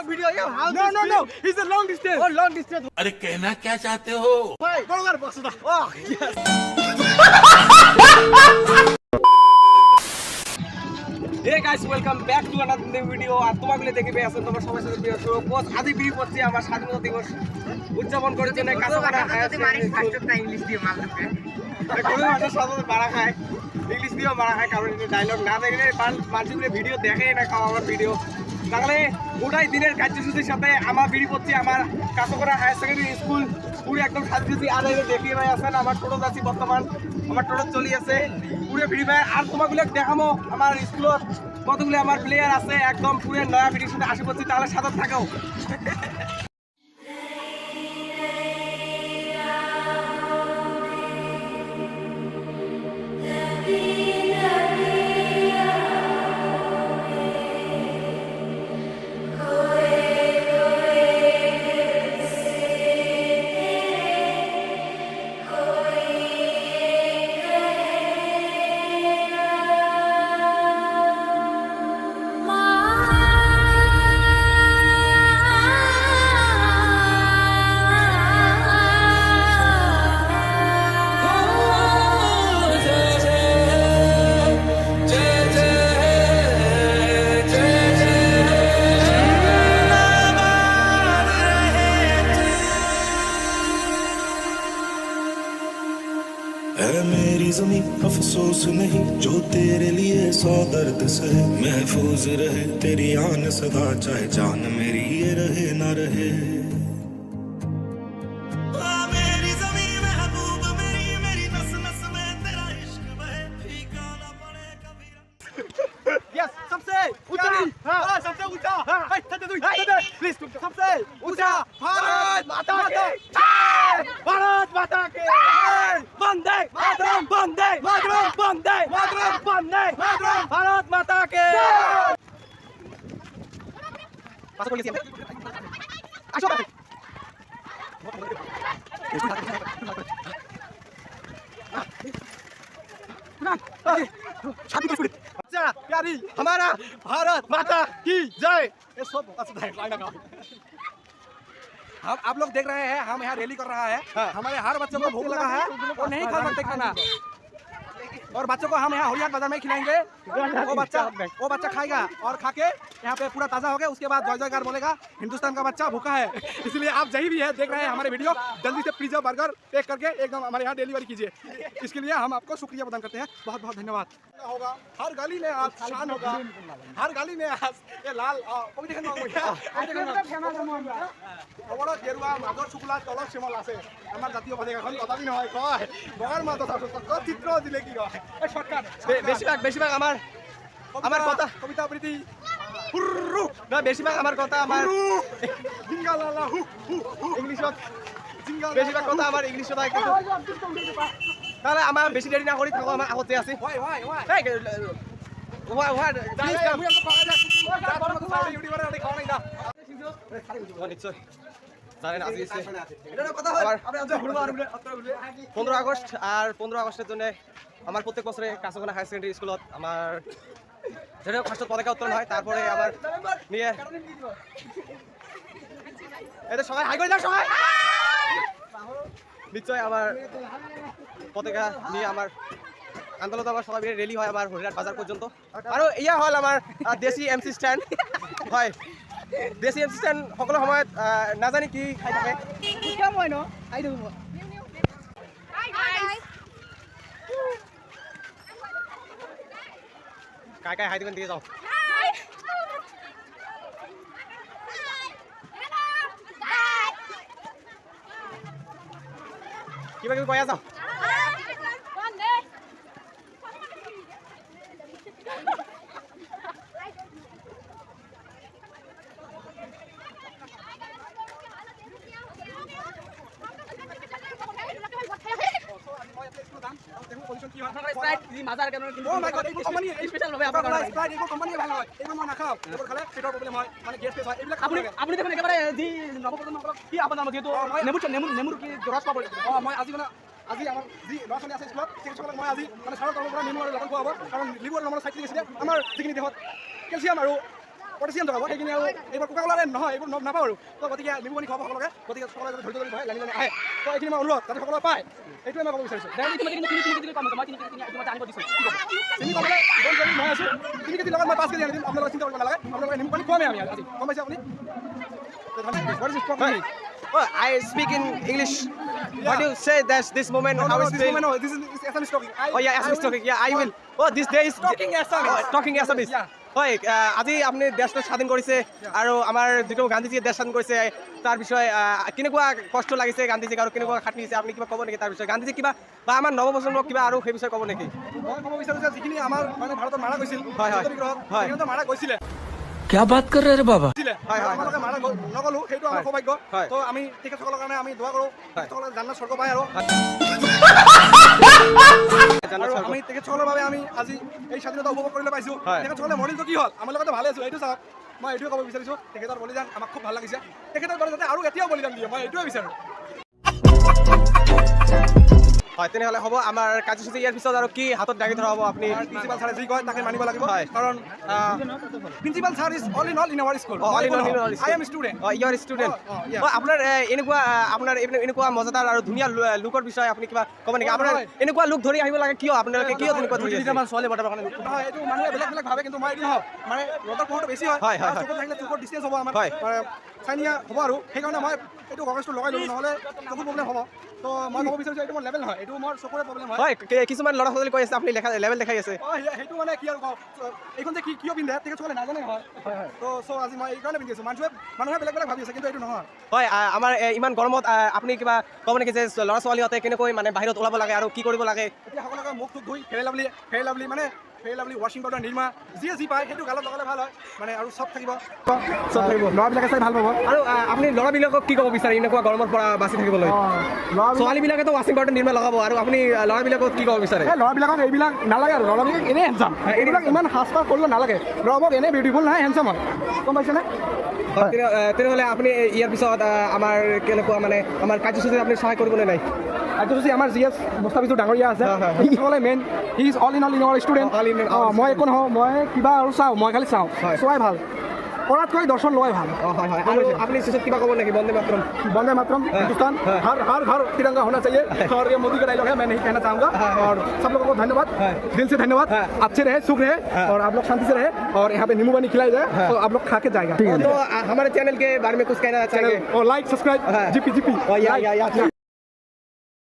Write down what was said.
short video. Yeah, how No, no, no. It's a long distance. Oh, long distance. अरे कहना क्या चाहते हो? Why? Bologar basuda. Oh, yes. Hey guys, welcome back to another new video. আর তোমাগুলো দেখে পেয়ে আছেন তোমার সবার সাথে ভিডিও শুরু কোচ আদি বিড়ি করছি আমার স্বাধীনতা দিবস উদযাপন করার জন্য কাঁচাপাড়া ইংলিশ দিয়ে মাল ঢুকে কোনো ভাষার সাথে মারা খায় ইংলিশ দিয়েও মারা খায় কারণ ডায়লগ না দেখলে মানুষগুলো ভিডিও দেখে না খাওয়া আমার ভিডিও তাহলে গোটাই দিনের কার্যসূচির সাথে আমার বিড়ি করছি আমার কাঁচাপাড়া হায়ার সেকেন্ডারি স্কুল পুরো একদম সার্ভিসি আর দেখিয়ে ভাই আছেন আমার টোটো যাচ্ছি বর্তমান আমার টোটো চলি আছে পুরো ভিড়ি ভাই আর তোমাগুলো দেখামো আমার স্কুলত কতগুলো আমার প্লেয়ার আছে একদম পুরো নয়া ভিডিওর সাথে আশা করছি তাহলে সাথে থাকো है मेरी ज़मीं अफसोस नहीं जो तेरे लिए 100 दर्द से महफूज रहे तेरी आन सदा चाहे जान मेरी ये रहे ना रहे मेरी ज़मीं महबूब मेरी नस नस में तेरा इश्क बहे फीका ना पड़े कभी Yes, सबसे ऊंचा. हाँ, सबसे ऊंचा. हाय, प्लीज सबसे ऊंचा. भारत माता की जय. भारत माता की जय. वंदे मातरम. वंदे मातरम. वंदे मातरम. वंदे मातरम. भारत माता की जय. পাশে বলিয়েছি আসো अच्छा प्यारी हमारा भारत माता की जय. ये सब अच्छा है लाइन लगाओ. हम आप लोग देख रहे हैं हम यहाँ रैली कर रहा है हमारे हर बच्चों को भूख लगा है और नहीं खा सकते खाना और बच्चों को हम यहाँ होलियार बाजार में खिलाएंगे वो बच्चा खाएगा और खा के यहाँ पे पूरा ताज़ा हो गया उसके बाद जय जयकार बोलेगा हिंदुस्तान का बच्चा भूखा है इसलिए आप जही भी है देख रहे हैं हमारे वीडियो जल्दी से पिज्जा बर्गर पैक करके एकदम हमारे यहाँ डिलीवरी कीजिए इसके लिए हम आपको शुक्रिया प्रदान करते हैं बहुत बहुत धन्यवाद होगा हर गली में आज शान होगा हर गली में आज ये लाल বড় গেরুয়া মাজৰ শুকুলা তলত শ্যামল আছে আমাৰ জাতীয় পতাকাখন কথাবি নহয় কয় বগাৰ মাজত চিত্ৰ দিলে কি কয় এই শর্টকাট বেশিরভাগ আমার কথা কবিতা আবৃত্তি না বেশিরভাগ আমার কথা আমার জিঙ্গালালা হু ইংলিশত বেশিরভাগ কথা আমার ইংলিশত হয় কিন্তু তাহলে আমার বেশি দেরি না করি থাকো আমার আগতে আছে ওয়াই প্লিজ কাম ইউটিউবারে অনেক খাওয়া নাই না নিশ্চয় জানেন আজকে 15 আগস্ট আর 15 আগস্টের জন্য আমার প্রত্যেক বছরে কাঁচাপাড়া হায়ার সেকেন্ডারি স্কুলত আমার যেটা ফার্স্ট পতাকা উত্তোলন হয় তারপরে আবার নিয়ে এটা সবাই হাই করে দাও সবাই নিশ্চয় আমার পতাকা নিয়ে আমার আন্দোলন আমার সবাই রেলি হয় আমার হরিরাট বাজার পর্যন্ত আৰু ইয়া হল আমার দেশি এমসি স্ট্যান্ড হয় দেশি এমসি স্ট্যান্ড সকলো সময়ত নাজানি কি খাই থাকে কাই হাই দিবেন দিয়ে যাও কিবা কিবি কৈ আছা মাজার কেন কিন্তু ও মাই গড এই কোম্পানি স্পেশাল ভাবে আপনারা স্প্রাইট এই কোম্পানি ভালো হয় এই কোম্পানি না খাও এবার খালে পেটের প্রবলেম হয় মানে গ্যাস ফেস হয় এগুলা আপনি দেখুন একেবারে জি নবপ্রজন্ম কি আপনার নাম যেহেতু নেমুর কি রস পাবো মই আজি মানে আজি আমার জি লছনি আছে স্কুলত সেই সকলক মই আজি মানে সাৰৰ তলৰ পৰা নেমু আৰু লবণ খুৱাব কাৰণ লিভাৰ নম্বৰ সাইড গৈছিলে আমাৰ যিখিনি দেহত ক্যালসিয়াম আৰু পটেছিয়াম থকা সেইখিনি আৰু এইবোৰ কোকা ক'লাৰে নহয় এইবোৰ নাপাওঁ আৰু তো গতিকে নিমু পানী খুৱাব সকলোকে গতিকে সকলোৱে ধৈৰ্য ধৰি বহে লাইন লাইন আহে তো এইখিনি মই অনুৰোধ যাতে সকলোৱে পায় এইটোৱে মই ক'ব বিচাৰিছোঁ চিনি ক'বলৈ মই আছোঁ 3 কেজিৰ লগত মই 5 কেজি আনি দিম আপোনালোকে চিন্তা কৰিব নালাগে আপোনালোকে নিমু পানী খুৱামেই আমি আজি গম পাইছে আপুনি I speak in English. What do you say that this moment how is this moment, no, this is Assamese talking. Oh yeah, Assamese talking. Yeah, I will. Oh, this day is Talking Assamese. Talking Assamese. Yeah. হয় আজি আপুনি দেশটো স্বাধীন কৰিছে আৰু আমাৰ যিটো গান্ধীজীয়ে দেশ স্বাধীন কৰিছে তাৰ বিষয়ে কেনেকুৱা কষ্ট লাগিছে গান্ধীজীক আৰু কেনেকুৱা খাটনি দিছে আপুনি কিবা ক'ব নেকি তাৰ বিষয়ে গান্ধীজী কিবা বা আমাৰ নৱপ্ৰজন্মক কিবা আৰু সেই বিষয়ে ক'ব নেকি মই ক'ব বিচাৰোঁ যে যিখিনি আমাৰ মানে ভাৰতত মাৰা গৈছিল হয়, হয়। হয়। সেইখিনিতো মাৰা গৈছিলে क्या बात कर रहे रे बाबा হয়, হয়। আমালোকে মাৰা নগ'লো সেইটো আমাৰ হয়। সৌভাগ্য হয়। তো আমি তেখেতসকলৰ কাৰণে আমি দোৱা কৰোঁ তেখেতসকলে জান্নাত স্বৰ্গ পায় আৰু আৰু আমি তেখেতসকলৰ বাবে আমি আজি এই স্বাধীনতা উপভোগ কৰিবলৈ পাইছোঁ হয়। তেখেতসকলে মৰিলটো কি হ'ল আমাৰ লগতে ভালে আছোঁ এইটো চাওক মই এইটোৱে ক'ব বিচাৰিছোঁ তেখেতৰ বলিদান আমাক খুব ভাল লাগিছে তেখেতৰ দৰে যাতে আৰু এতিয়াও বলিদান দিয়ে মই এইটোৱে বিচাৰোঁ হয় তেনেহ'লে হ'ব আমাৰ কাৰ্যসূচী ইয়াৰ পিছত আৰু কি হাতত দাঙি ধৰা হ'ব আপুনি প্ৰিন্সিপাল ছাৰে যি কয় তাকে মানিব লাগিব হয়। কাৰণ principal sir is all in our school all in all in our I am student year student আপোনাৰ এনেকুৱা আপোনাৰ এনেকুৱা মজাদাৰ আৰু ধুনীয়া লুকৰ বিষয়ে আপুনি কিবা ক'ব নেকি আপোনাৰ এনেকুৱা লুক ধৰি আহিব লাগে কিয় আপোনালোকে কিয় তেনেকুৱা ধৰি আছে ছোৱালী বৰ্তাৰ কাৰণে হয় এইটো মানুহে বেলেগ বেলেগ ভাবে কিন্তু মই এইটো নহয় মানে ৰ'দৰ পোহৰটো বেছি হয় হয়, হয়, আৰু চকুত থাকিলে চকুৰ ডিষ্টেঞ্চ হ'ব আমাৰ হয়। চাইনিয়া হ'ব আৰু সেইকাৰণে মই এইটো গগজটো লগাই ল'লোঁ নহ'লে চকুৰ প্ৰব্লেম হ'ব তো মই ক'ব বিচাৰিছোঁ এইটো মোৰ লেভেল নহয় এইটো মোৰ চকুৰে প্ৰব্লেম হয় হয় কিছুমান ল'ৰা ছোৱালী কৈ আছে আপুনি লেভেল দেখাই আছে সেইটো মানে কি আৰু কওঁ এইখন যে কিয় পিন্ধে তেখেতসকলে নাজানে হয় তো চ' আজি মই এইকাৰণে পিন্ধি আছোঁ মানুহে বেলেগ বেলেগ ভাবি আছে কিন্তু এইটো নহয় হয় আমাৰ ইমান গৰমত আপুনি কিবা ক'ব নেকি যে ল'ৰা ছোৱালীহঁতে কেনেকৈ মানে বাহিৰত ওলাব লাগে আৰু কি কৰিব লাগে এতিয়া সকলোকে মুখ টুক ধুই ফেৰ লাভলি মানে ফেৰ লাভলি ৱাশ্বিং পাউডাৰ নিৰ্মা যিয়ে যি পায় সেইটো গালত লগালে ভাল হয় মানে আৰু চব থাকিব ল'ৰাবিলাকে চাই ভাল পাব আৰু আপুনি ল'ৰাবিলাকক কি ক'ব বিচাৰে এনেকুৱা গৰমৰ পৰা বাচি থাকিবলৈ ছোৱালীবিলাকেতো ৱাশ্বিং পাউডাৰ নিৰ্মা লগাব আৰু আপুনি ল'ৰাবিলাকক কি ক'ব বিচাৰে এই ল'ৰাবিলাকক এইবিলাক নালাগে আৰু ল'ৰাবিলাক এনেই হেণ্ডচাম এইবিলাক ইমান সাজপাৰ কৰিব নালাগে ল'ৰাবিলাক এনেই বিউটিফুল নাই হেণ্ডচাম হয় গম পাইছেনে তেনেহ'লে আপুনি ইয়াৰ পিছত আমাৰ কেনেকুৱা মানে আমাৰ কাৰ্যসূচীত আপুনি সহায় কৰিবলৈ নাই কাৰ্যসূচী আমাৰ জি এছ মুস্তাফিজুৰ ডাঙৰীয়া আছে সিসকলে main he is all in our student মই একো নহয় মই কিবা আৰু চাওঁ মই খালি চাওঁ চোৱাই ভাল পঢ়াতকৈ দৰ্শন লোৱাই ভাল হয় হয় আৰু আপুনি শেষত কিবা ক'ব নেকি वंदे मातरम हिंदुस्तान हर घर तिरंगा होना चाहिए और ये मोदी का डायलॉग है मैं नहीं कहना चाहूँगा और सब लोगों को धन्यवाद दिल से धन्यवाद अच्छे रहे सुख रहे और आप लोग शांति से रहे और यहाँ पे नींबू पानी खिलाई जाए तो आप लोग खा के जाएगा तो हमारे चैनल के बारे में कुछ कहना चाहिए और लाइक सब्सक्राइब जीपी या